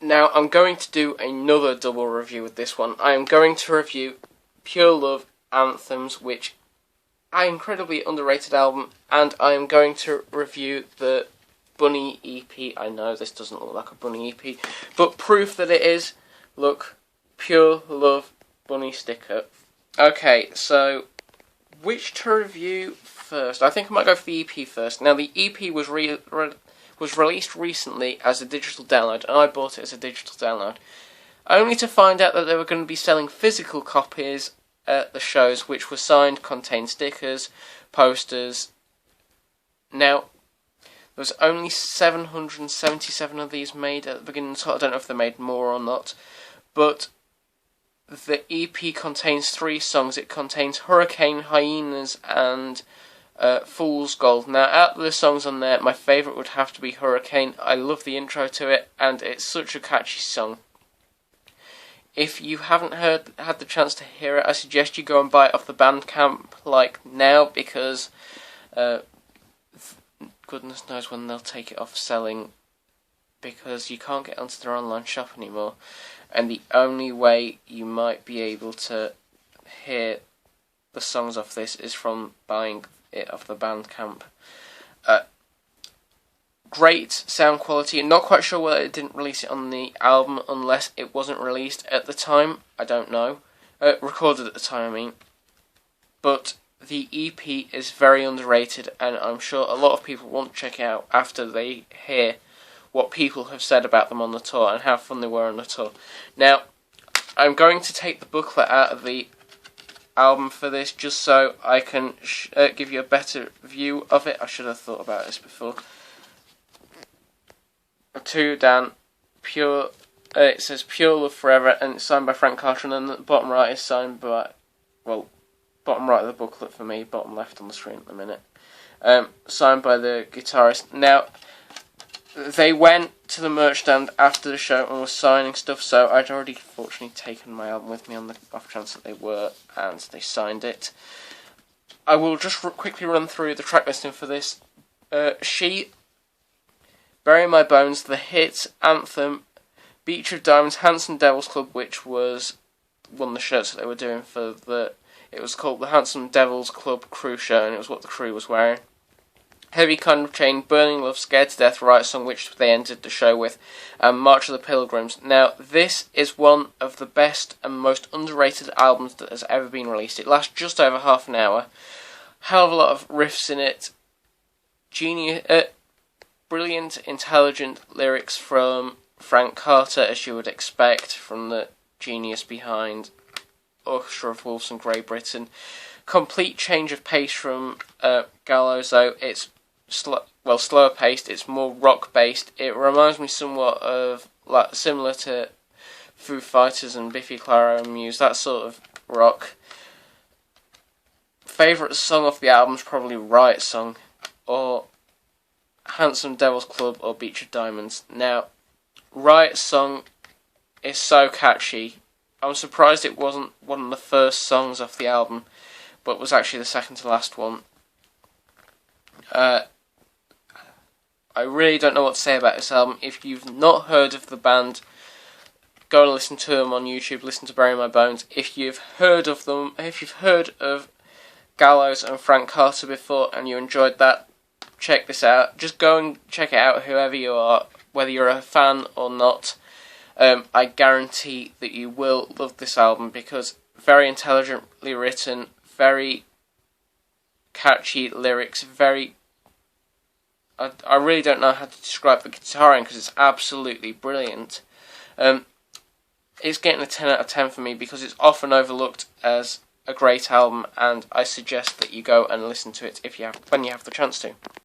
Now I'm going to do another double review with this one. I am going to review Pure Love Anthems, which an incredibly underrated album, and I am going to review the Bunny EP. I know this doesn't look like a Bunny EP, but proof that it is. Look, Pure Love Bunny sticker. Okay, so which to review first? I think I might go for the EP first. Now the EP was released recently as a digital download, and I bought it as a digital download, only to find out that they were going to be selling physical copies at the shows, which were signed, contained stickers, posters. Now, there was only 777 of these made at the beginning, so I don't know if they made more or not, but the EP contains 3 songs. It contains Hurricane, Hyenas, and Fool's Gold. Now, out of the songs on there, my favourite would have to be Hurricane. I love the intro to it, and it's such a catchy song. If you haven't had the chance to hear it, I suggest you go and buy it off the Bandcamp, like now, because goodness knows when they'll take it off selling, because you can't get onto their online shop anymore, and the only way you might be able to hear the songs off this is from buying it off the Bandcamp. Great sound quality. Not quite sure whether it didn't release it on the album, unless it wasn't released at the time. I don't know. Recorded at the time, I mean. But the EP is very underrated, and I'm sure a lot of people want to check it out after they hear what people have said about them on the tour and how fun they were on the tour. Now, I'm going to take the booklet out of the album for this, just so I can give you a better view of it. I should have thought about this before. To Dan, Pure. It says Pure Love Forever, and it's signed by Frank Carter, and then the bottom right is signed by, well, bottom right of the booklet for me, bottom left on the screen at the minute. Signed by the guitarist. Now, they went to the merch stand after the show and were signing stuff, so I'd already fortunately taken my album with me on the off chance that they were, and they signed it. I will just quickly run through the track listing for this. She, Bury My Bones, The Hit, Anthem, Beach of Diamonds, Handsome Devils Club, which was one of the shirts that they were doing for it was called the Handsome Devils Club Crew Show, and it was what the crew was wearing. Heavy Kind of Chain, Burning Love, Scared to Death, Right Song, which they ended the show with, and March of the Pilgrims. Now, this is one of the best and most underrated albums that has ever been released. It lasts just over half an hour. Hell of a lot of riffs in it. Brilliant, intelligent lyrics from Frank Carter, as you would expect from the genius behind Orchestra of Wolves and Grey Britain. Complete change of pace from Gallows, though. It's slower paced. It's more rock based. It reminds me somewhat of, similar to Foo Fighters and Biffy Clyro and Muse, that sort of rock. Favourite song off the album is probably Riot Song, or Handsome Devils Club, or Beach of Diamonds. Now, Riot Song is so catchy. I'm surprised it wasn't one of the first songs off the album, but was actually the second to last one. I really don't know what to say about this album. If you've not heard of the band, go and listen to them on YouTube. Listen to Bury My Bones. If you've heard of them, if you've heard of Gallows and Frank Carter before and you enjoyed that, check this out. Just go and check it out, whoever you are, whether you're a fan or not. I guarantee that you will love this album, because very intelligently written, very catchy lyrics, I really don't know how to describe the guitaring, because it's absolutely brilliant. It's getting a 10 out of 10 for me, because it's often overlooked as a great album, and I suggest that you go and listen to it when you have the chance to.